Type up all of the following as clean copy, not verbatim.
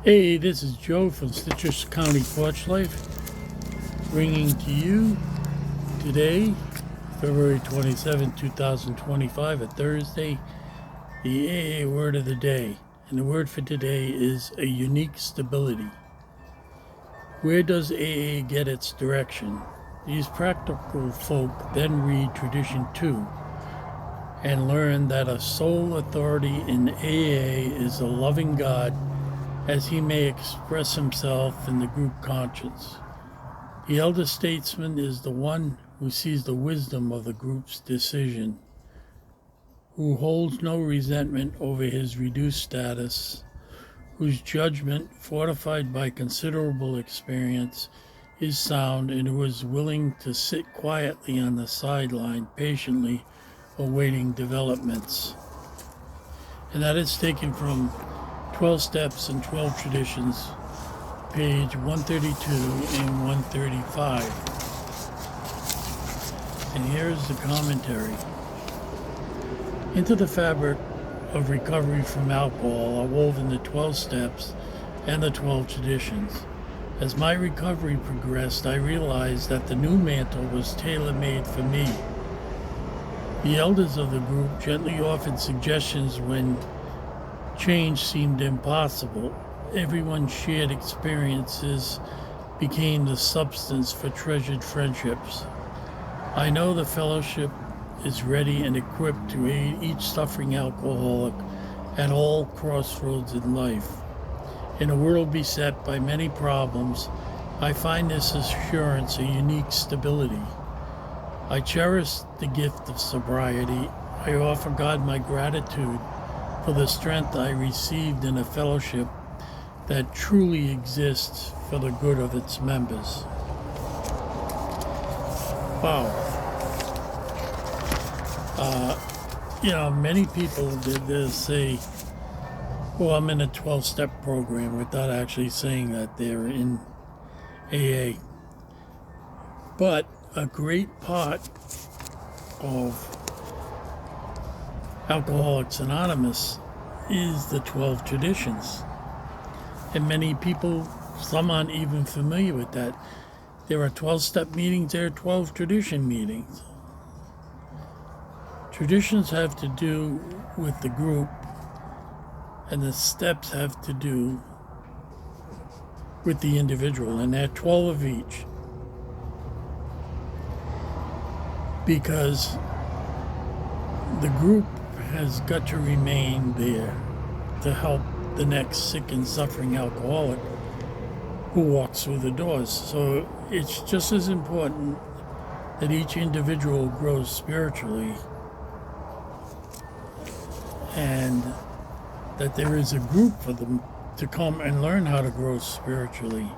Hey, this is Joe from Citrus County Porch Life, bringing to you today, February 27, 2025, a Thursday, the AA word of the day. And the word for today is a unique stability. Where does AA get its direction? These practical folk then read Tradition 2 and learn that a sole authority in AA is a loving God as he may express himself in the group conscience. The elder statesman is the one who sees the wisdom of the group's decision, who holds no resentment over his reduced status, whose judgment, fortified by considerable experience, is sound, and who is willing to sit quietly on the sideline, patiently awaiting developments. And that is taken from 12 Steps and 12 Traditions, page 132 and 135. And here's the commentary. Into the fabric of recovery from alcohol are woven the 12 steps and the 12 traditions. As my recovery progressed, I realized that the new mantle was tailor-made for me. The elders of the group gently offered suggestions when change seemed impossible. Everyone's shared experiences became the substance for treasured friendships. I know the fellowship is ready and equipped to aid each suffering alcoholic at all crossroads in life. In a world beset by many problems, I find this assurance a unique stability. I cherish the gift of sobriety. I offer God my gratitude for the strength I received in a fellowship that truly exists for the good of its members. Wow. Many people did say, well, I'm in a 12-step program without actually saying that they're in AA. But a great part of Alcoholics Anonymous is the 12 traditions. And many people, some aren't even familiar with that. There are 12-step meetings, there are 12 tradition meetings. Traditions have to do with the group, and the steps have to do with the individual, and there are 12 of each. Because the group has got to remain there to help the next sick and suffering alcoholic who walks through the doors. So it's just as important that each individual grows spiritually and that there is a group for them to come and learn how to grow spiritually.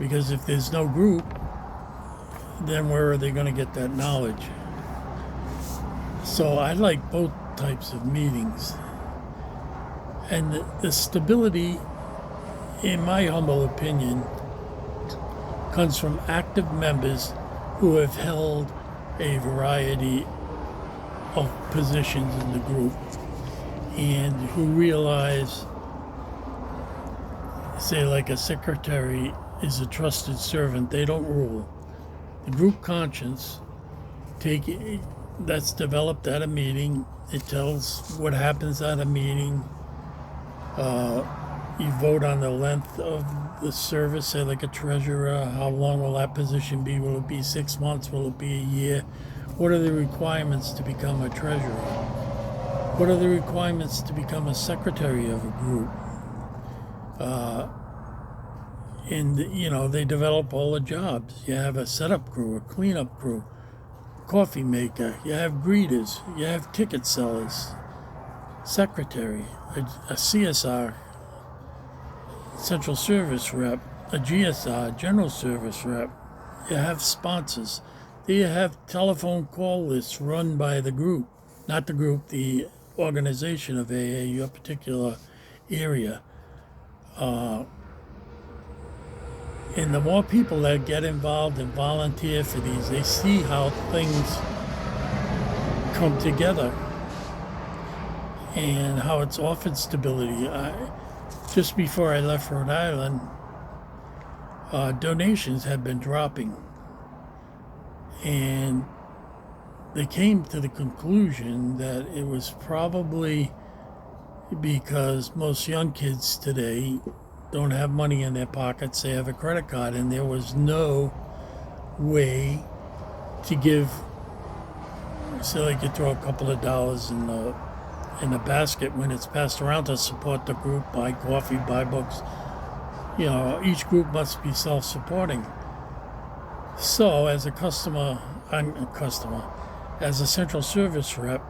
Because if there's no group, then where are they going to get that knowledge? So I like both types of meetings. And the stability, in my humble opinion, comes from active members who have held a variety of positions in the group and who realize, say, like a secretary is a trusted servant, they don't rule. The group conscience that's developed at a meeting. It tells what happens at a meeting. You vote on the length of the service, say like a treasurer. How long will that position be? Will it be 6 months? Will it be a year? What are the requirements to become a treasurer? What are the requirements to become a secretary of a group? They develop all the jobs. You have a setup crew, a cleanup crew, coffee maker, you have greeters, you have ticket sellers, secretary, a CSR, central service rep, a GSR, general service rep. You have sponsors. You have telephone call lists run by the group, not the group, the organization of AA, your particular area. And the more people that get involved and volunteer for these, they see how things come together and how it's offered stability. just before I left Rhode Island, donations had been dropping. And they came to the conclusion that it was probably because most young kids today don't have money in their pockets, they have a credit card, and there was no way to give, so they could throw a couple of dollars in the basket when it's passed around to support the group, buy coffee, buy books. Each group must be self-supporting. So as as a central service rep,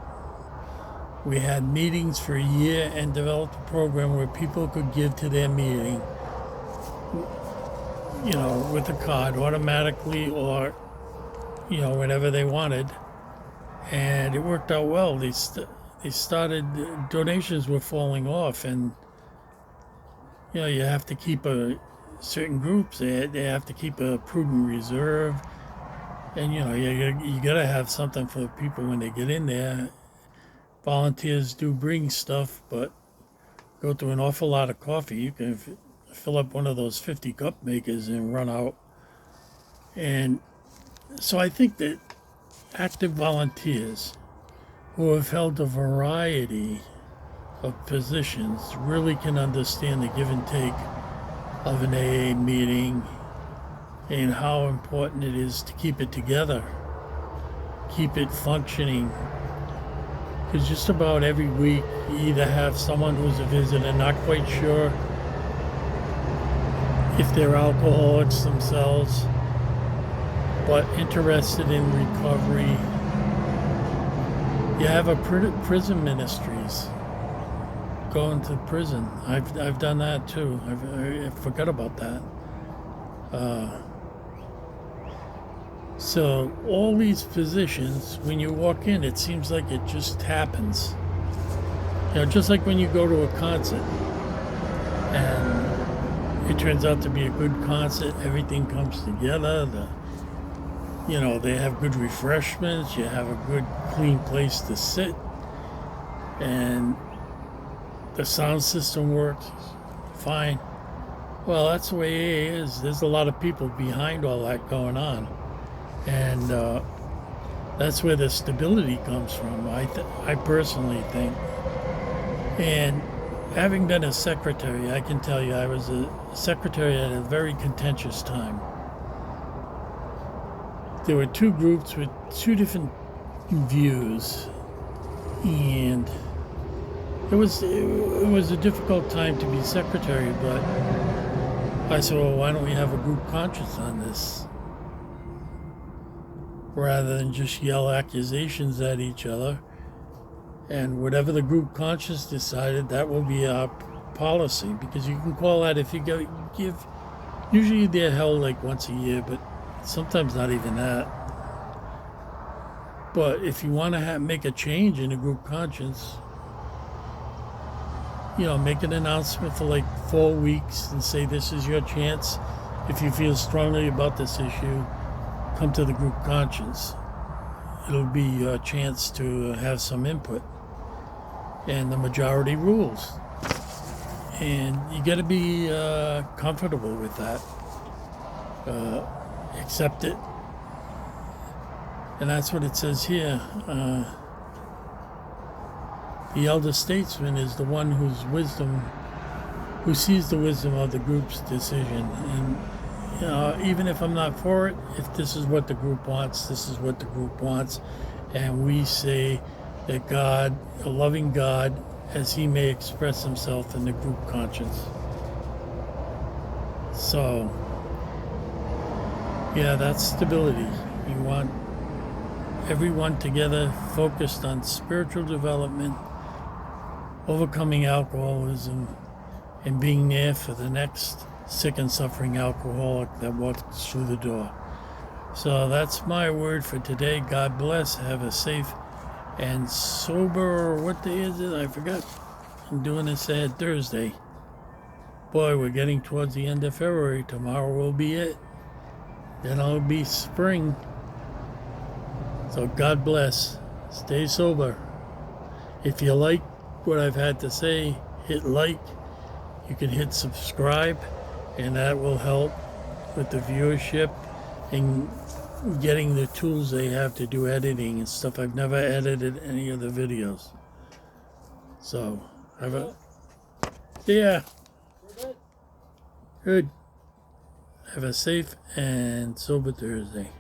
we had meetings for a year and developed a program where people could give to their meeting, with a card automatically or, whenever they wanted. And it worked out well. They started, donations were falling off, and, you have to keep certain groups, they have to keep a prudent reserve. And, you got to have something for people when they get in there. Volunteers do bring stuff, but go through an awful lot of coffee. You can fill up one of those 50 cup makers and run out. And so I think that active volunteers who have held a variety of positions really can understand the give and take of an AA meeting and how important it is to keep it together, keep it functioning. Because just about every week you either have someone who's a visitor not quite sure if they're alcoholics themselves, but interested in recovery. You have a prison ministries going to prison. I've done that too. I forgot about that. So all these positions, when you walk in, it seems like it just happens. Just like when you go to a concert and it turns out to be a good concert, everything comes together. They have good refreshments, you have a good clean place to sit, and the sound system works fine. Well, that's the way AA is. There's a lot of people behind all that going on. And that's where the stability comes from, I personally think. And having been a secretary, I can tell you I was a secretary at a very contentious time. There were two groups with two different views, and it was a difficult time to be secretary, but I said, well, why don't we have a group conscience on this? Rather than just yell accusations at each other. And whatever the group conscience decided, that will be our policy. Because you can call that if you give, usually they're held like once a year, but sometimes not even that. But if you want to make a change in a group conscience, make an announcement for like 4 weeks and say this is your chance. If you feel strongly about this issue, come to the group conscience. It'll be your chance to have some input. And the majority rules. And you got to be comfortable with that. Accept it. And that's what it says here. The elder statesman is the one who sees the wisdom of the group's decision. And even if I'm not for it, if this is what the group wants, this is what the group wants. And we say that God, a loving God, as he may express himself in the group conscience. So, yeah, that's stability. You want everyone together focused on spiritual development, overcoming alcoholism, and being there for the next sick and suffering alcoholic that walks through the door. So that's my word for today. God bless. Have a safe and sober, what day is it? I forgot. I'm doing this at Thursday. Boy, we're getting towards the end of February. Tomorrow will be it. Then it'll be spring. So God bless. Stay sober. If you like what I've had to say, hit like. you can hit subscribe, and that will help with the viewership and getting the tools they have to do editing and stuff. I've never edited any of the videos. So, yeah, good. Have a safe and sober Thursday.